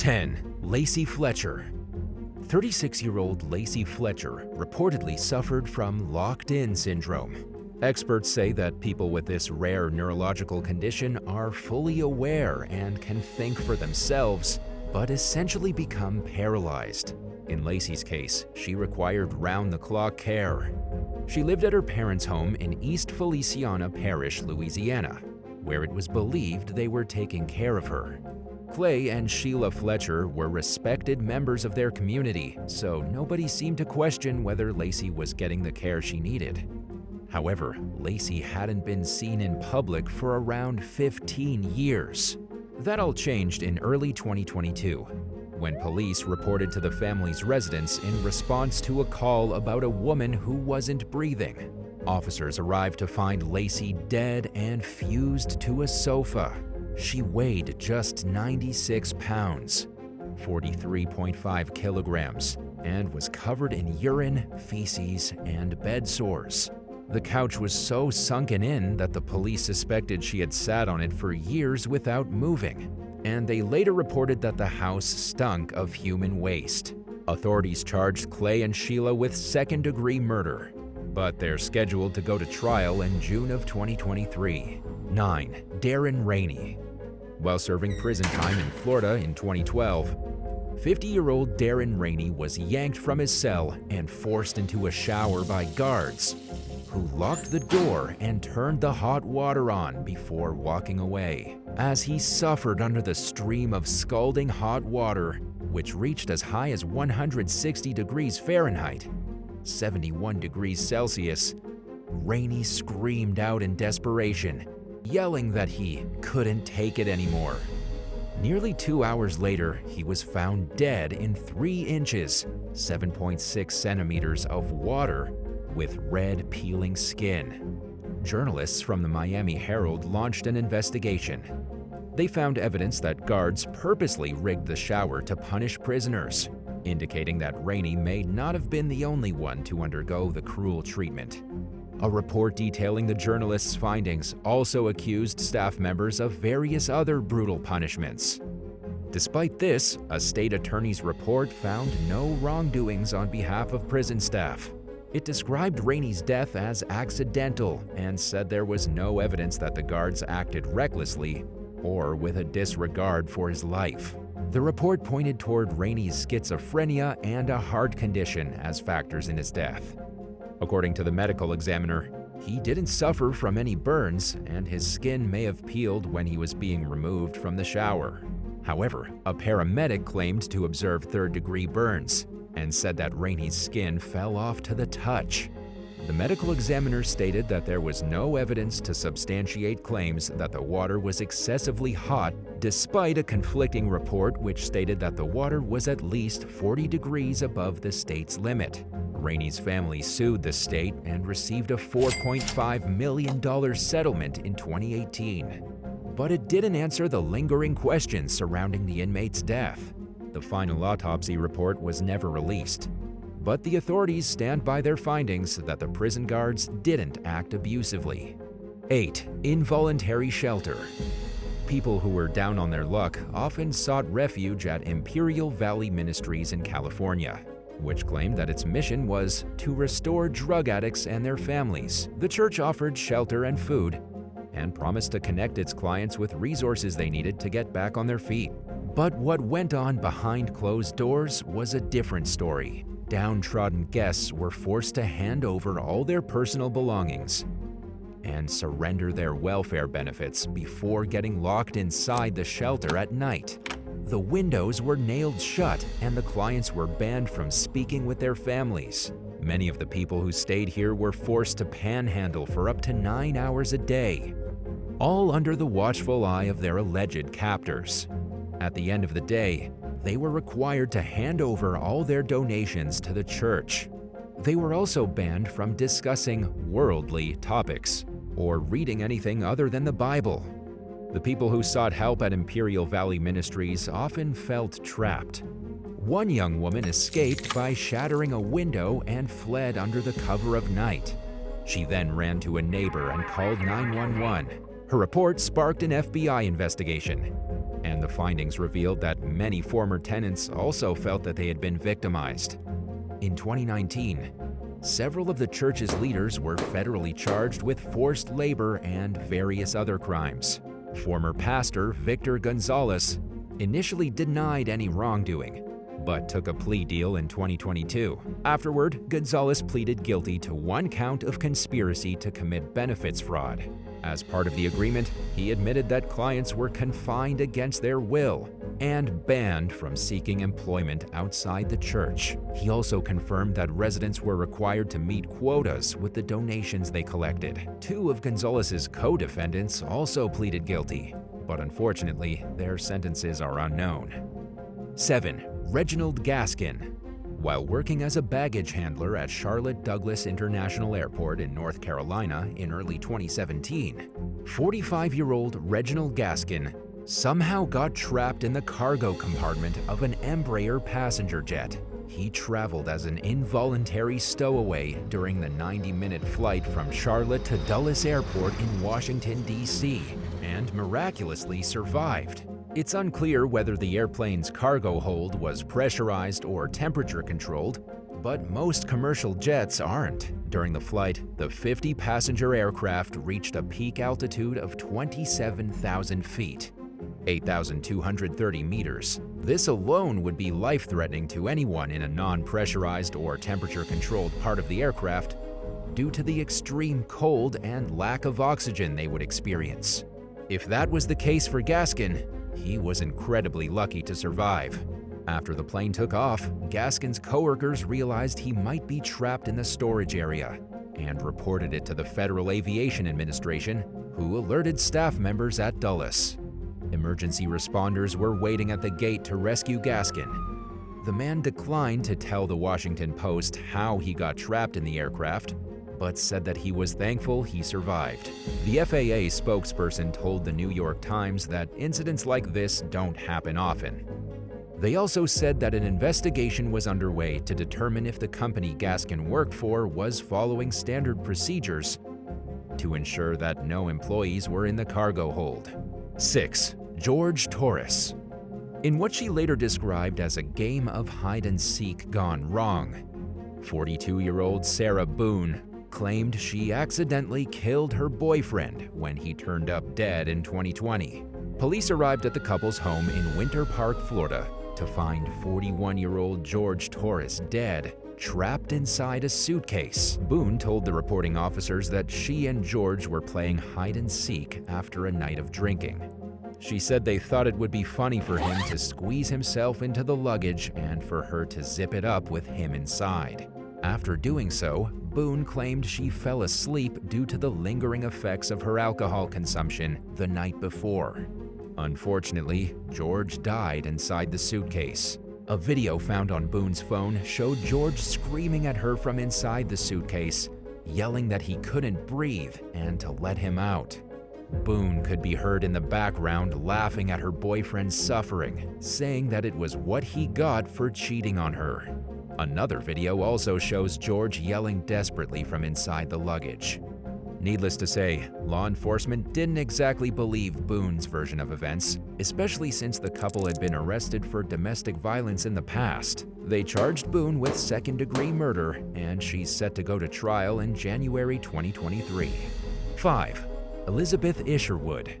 10. Lacey Fletcher. 36-year-old Lacey Fletcher reportedly suffered from locked-in syndrome. Experts say that people with this rare neurological condition are fully aware and can think for themselves, but essentially become paralyzed. In Lacey's case, she required round-the-clock care. She lived at her parents' home in East Feliciana Parish, Louisiana, where it was believed they were taking care of her. Clay and Sheila Fletcher were respected members of their community, so nobody seemed to question whether Lacey was getting the care she needed. However, Lacey hadn't been seen in public for around 15 years. That all changed in early 2022, when police reported to the family's residence in response to a call about a woman who wasn't breathing. Officers arrived to find Lacey dead and fused to a sofa. She weighed just 96 pounds, 43.5 kilograms, and was covered in urine, feces, and bed sores. The couch was so sunken in that the police suspected she had sat on it for years without moving, and they later reported that the house stunk of human waste. Authorities charged Clay and Sheila with second-degree murder, but they're scheduled to go to trial in June of 2023. 9. Darren Rainey. While serving prison time in Florida in 2012, 50-year-old Darren Rainey was yanked from his cell and forced into a shower by guards, who locked the door and turned the hot water on before walking away. As he suffered under the stream of scalding hot water, which reached as high as 160 degrees Fahrenheit, 71 degrees Celsius, Rainey screamed out in desperation, yelling that he couldn't take it anymore. Nearly 2 hours later, he was found dead in 3 inches, 7.6 centimeters of water with red peeling skin. Journalists from the Miami Herald launched an investigation. They found evidence that guards purposely rigged the shower to punish prisoners, indicating that Rainey may not have been the only one to undergo the cruel treatment. A report detailing the journalists' findings also accused staff members of various other brutal punishments. Despite this, a state attorney's report found no wrongdoings on behalf of prison staff. It described Rainey's death as accidental and said there was no evidence that the guards acted recklessly or with a disregard for his life. The report pointed toward Rainey's schizophrenia and a heart condition as factors in his death. According to the medical examiner, he didn't suffer from any burns, and his skin may have peeled when he was being removed from the shower. However, a paramedic claimed to observe third-degree burns and said that Rainey's skin fell off to the touch. The medical examiner stated that there was no evidence to substantiate claims that the water was excessively hot, despite a conflicting report which stated that the water was at least 40 degrees above the state's limit. Rainey's family sued the state and received a $4.5 million settlement in 2018. But it didn't answer the lingering questions surrounding the inmate's death. The final autopsy report was never released, but the authorities stand by their findings that the prison guards didn't act abusively. 8. Involuntary shelter. People who were down on their luck often sought refuge at Imperial Valley Ministries in California, which claimed that its mission was to restore drug addicts and their families. The church offered shelter and food and promised to connect its clients with resources they needed to get back on their feet. But what went on behind closed doors was a different story. Downtrodden guests were forced to hand over all their personal belongings and surrender their welfare benefits before getting locked inside the shelter at night. The windows were nailed shut and the clients were banned from speaking with their families. Many of the people who stayed here were forced to panhandle for up to 9 hours a day, all under the watchful eye of their alleged captors. At the end of the day, they were required to hand over all their donations to the church. They were also banned from discussing worldly topics or reading anything other than the Bible. The people who sought help at Imperial Valley Ministries often felt trapped. One young woman escaped by shattering a window and fled under the cover of night. She then ran to a neighbor and called 911. Her report sparked an FBI investigation, and and the findings revealed that many former tenants also felt that they had been victimized. In 2019, several of the church's leaders were federally charged with forced labor and various other crimes. Former pastor Victor Gonzalez initially denied any wrongdoing, but took a plea deal in 2022. Afterward, Gonzalez pleaded guilty to one count of conspiracy to commit benefits fraud. As part of the agreement, he admitted that clients were confined against their will and banned from seeking employment outside the church. He also confirmed that residents were required to meet quotas with the donations they collected. Two of Gonzalez's co-defendants also pleaded guilty, but unfortunately, their sentences are unknown. 7. Reginald Gaskin. While working as a baggage handler at Charlotte Douglas International Airport in North Carolina in early 2017, 45-year-old Reginald Gaskin somehow got trapped in the cargo compartment of an Embraer passenger jet. He traveled as an involuntary stowaway during the 90-minute flight from Charlotte to Dulles Airport in Washington, D.C., and miraculously survived. It's unclear whether the airplane's cargo hold was pressurized or temperature-controlled, but most commercial jets aren't. During the flight, the 50-passenger aircraft reached a peak altitude of 27,000 feet, 8,230 meters. This alone would be life-threatening to anyone in a non-pressurized or temperature-controlled part of the aircraft due to the extreme cold and lack of oxygen they would experience. If that was the case for Gaskin, he was incredibly lucky to survive. After the plane took off, Gaskin's coworkers realized he might be trapped in the storage area and reported it to the Federal Aviation Administration, who alerted staff members at Dulles. Emergency responders were waiting at the gate to rescue Gaskin. The man declined to tell the Washington Post how he got trapped in the aircraft, but said that he was thankful he survived. The FAA spokesperson told the New York Times that incidents like this don't happen often. They also said that an investigation was underway to determine if the company Gaskin worked for was following standard procedures to ensure that no employees were in the cargo hold. 6. George Torres. In what she later described as a game of hide-and-seek gone wrong, 42-year-old Sarah Boone claimed she accidentally killed her boyfriend when he turned up dead in 2020. Police arrived at the couple's home in Winter Park, Florida, to find 41-year-old George Torres dead, trapped inside a suitcase. Boone told the reporting officers that she and George were playing hide-and-seek after a night of drinking. She said they thought it would be funny for him to squeeze himself into the luggage and for her to zip it up with him inside. After doing so, Boone claimed she fell asleep due to the lingering effects of her alcohol consumption the night before. Unfortunately, George died inside the suitcase. A video found on Boone's phone showed George screaming at her from inside the suitcase, yelling that he couldn't breathe and to let him out. Boone could be heard in the background laughing at her boyfriend's suffering, saying that it was what he got for cheating on her. Another video also shows George yelling desperately from inside the luggage. Needless to say, law enforcement didn't exactly believe Boone's version of events, especially since the couple had been arrested for domestic violence in the past. They charged Boone with second-degree murder, and she's set to go to trial in January 2023. 5. Elizabeth Isherwood.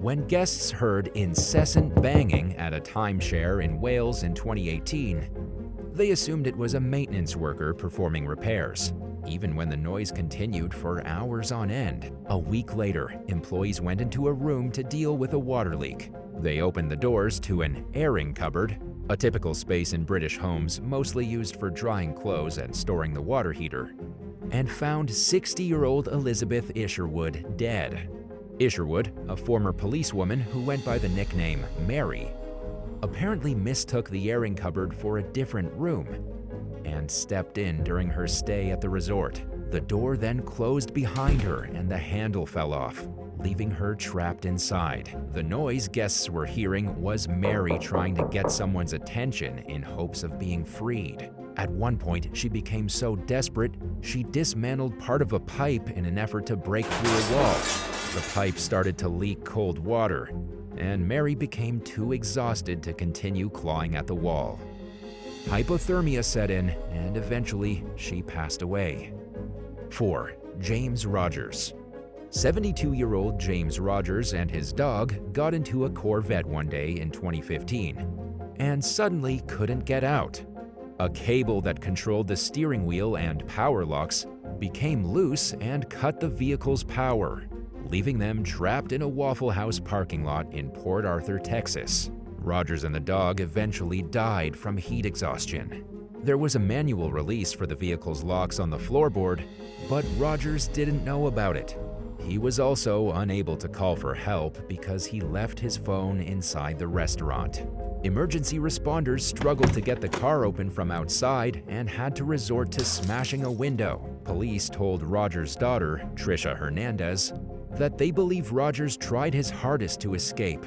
When guests heard incessant banging at a timeshare in Wales in 2018, they assumed it was a maintenance worker performing repairs, even when the noise continued for hours on end. A week later, employees went into a room to deal with a water leak. They opened the doors to an airing cupboard, a typical space in British homes mostly used for drying clothes and storing the water heater, and found 60-year-old Elizabeth Isherwood dead. Isherwood, a former policewoman who went by the nickname Mary, apparently mistook the airing cupboard for a different room and stepped in during her stay at the resort. The door then closed behind her and the handle fell off, leaving her trapped inside. The noise guests were hearing was Mary trying to get someone's attention in hopes of being freed. At one point, she became so desperate, she dismantled part of a pipe in an effort to break through a wall. The pipe started to leak cold water, and Mary became too exhausted to continue clawing at the wall. Hypothermia set in, and eventually she passed away. 4. James Rogers. 72-year-old James Rogers and his dog got into a Corvette one day in 2015 and suddenly couldn't get out. A cable that controlled the steering wheel and power locks became loose and cut the vehicle's power, leaving them trapped in a Waffle House parking lot in Port Arthur, Texas. Rogers and the dog eventually died from heat exhaustion. There was a manual release for the vehicle's locks on the floorboard, but Rogers didn't know about it. He was also unable to call for help because he left his phone inside the restaurant. Emergency responders struggled to get the car open from outside and had to resort to smashing a window. Police told Rogers' daughter, Trisha Hernandez, that they believe Rogers tried his hardest to escape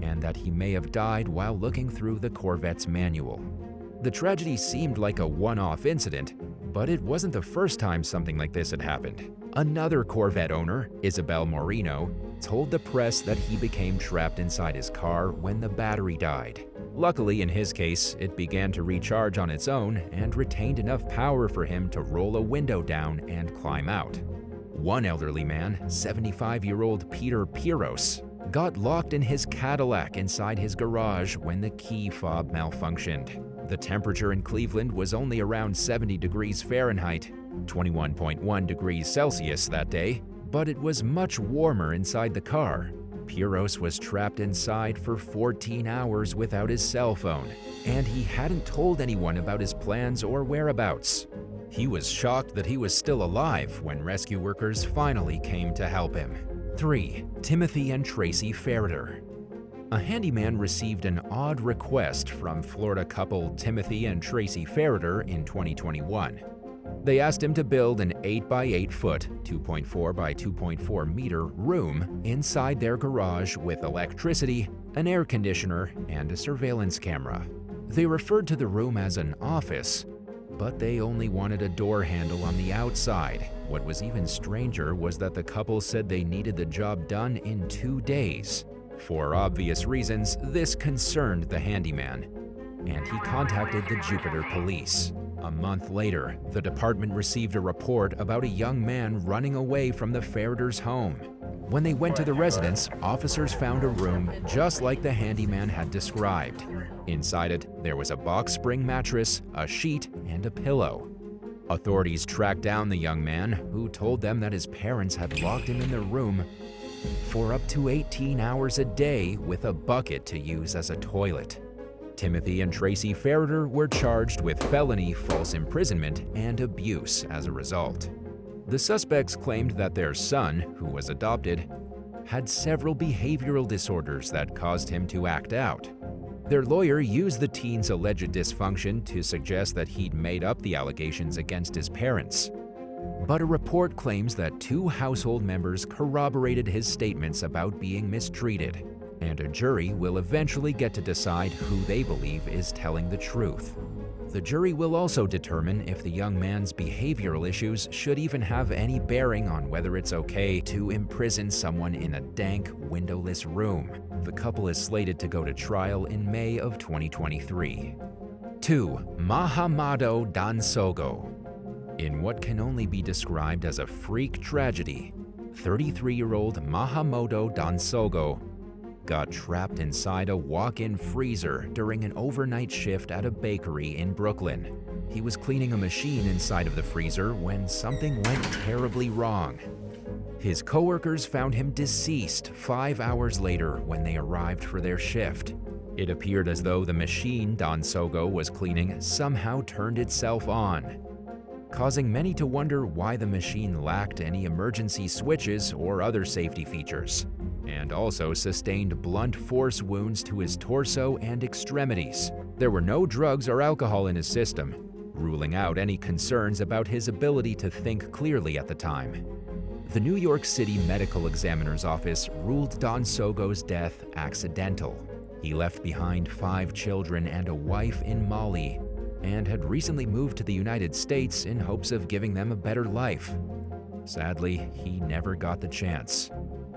and that he may have died while looking through the Corvette's manual. The tragedy seemed like a one-off incident, but it wasn't the first time something like this had happened. Another Corvette owner, Isabel Moreno, told the press that he became trapped inside his car when the battery died. Luckily, in his case, it began to recharge on its own and retained enough power for him to roll a window down and climb out. One elderly man, 75-year-old Peter Piros, got locked in his Cadillac inside his garage when the key fob malfunctioned. The temperature in Cleveland was only around 70 degrees Fahrenheit, 21.1 degrees Celsius that day, but it was much warmer inside the car. Piros was trapped inside for 14 hours without his cell phone, and he hadn't told anyone about his plans or whereabouts. He was shocked that he was still alive when rescue workers finally came to help him. 3. Timothy and Tracy Ferreter. A handyman received an odd request from Florida couple Timothy and Tracy Ferreter in 2021. They asked him to build an 8x8-foot, 2.4 by 2.4 meter room inside their garage with electricity, an air conditioner, and a surveillance camera. They referred to the room as an office, but they only wanted a door handle on the outside. What was even stranger was that the couple said they needed the job done in 2 days. For obvious reasons, this concerned the handyman, and he contacted the Jupiter police. A month later, the department received a report about a young man running away from the Ferreters' home. When they went to the residence, officers found a room just like the handyman had described. Inside it, there was a box spring mattress, a sheet, and a pillow. Authorities tracked down the young man, who told them that his parents had locked him in the room for up to 18 hours a day with a bucket to use as a toilet. Timothy and Tracy Ferreter were charged with felony false imprisonment and abuse as a result. The suspects claimed that their son, who was adopted, had several behavioral disorders that caused him to act out. Their lawyer used the teen's alleged dysfunction to suggest that he'd made up the allegations against his parents. But a report claims that 2 household members corroborated his statements about being mistreated, and a jury will eventually get to decide who they believe is telling the truth. The jury will also determine if the young man's behavioral issues should even have any bearing on whether it's okay to imprison someone in a dank, windowless room. The couple is slated to go to trial in May of 2023. 2. MAHAMADOU DANSOGO. In what can only be described as a freak tragedy, 33-year-old Mahamadou Dansogo got trapped inside a walk-in freezer during an overnight shift at a bakery in Brooklyn. He was cleaning a machine inside of the freezer when something went terribly wrong. His coworkers found him deceased 5 hours later when they arrived for their shift. It appeared as though the machine Dansogo was cleaning somehow turned itself on, causing many to wonder why the machine lacked any emergency switches or other safety features, and also sustained blunt force wounds to his torso and extremities. There were no drugs or alcohol in his system, ruling out any concerns about his ability to think clearly at the time. The New York City Medical Examiner's Office ruled Dansogo's death accidental. He left behind 5 children and a wife in Mali, and had recently moved to the United States in hopes of giving them a better life. Sadly, he never got the chance.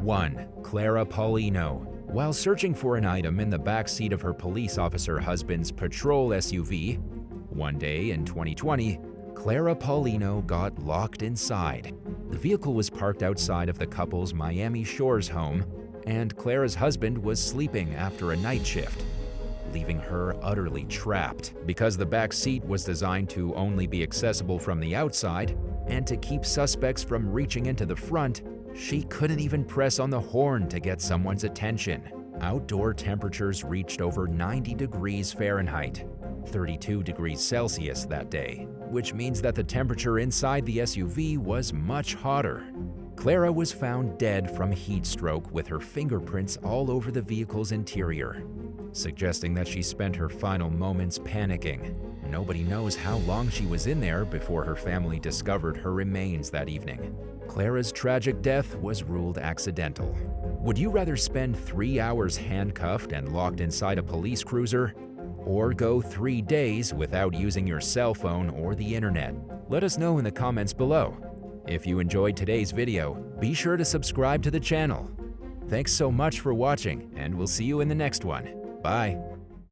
1. Clara Paulino. While searching for an item in the back seat of her police officer husband's patrol SUV, one day in 2020, Clara Paulino got locked inside. The vehicle was parked outside of the couple's Miami Shores home, and Clara's husband was sleeping after a night shift, leaving her utterly trapped. Because the back seat was designed to only be accessible from the outside and to keep suspects from reaching into the front, she couldn't even press on the horn to get someone's attention. Outdoor temperatures reached over 90 degrees Fahrenheit, 32 degrees Celsius that day, which means that the temperature inside the SUV was much hotter. Clara was found dead from heat stroke with her fingerprints all over the vehicle's interior, suggesting that she spent her final moments panicking. Nobody knows how long she was in there before her family discovered her remains that evening. Clara's tragic death was ruled accidental. Would you rather spend 3 hours handcuffed and locked inside a police cruiser, or go 3 days without using your cell phone or the internet? Let us know in the comments below. If you enjoyed today's video, be sure to subscribe to the channel. Thanks so much for watching, and we'll see you in the next one. Bye.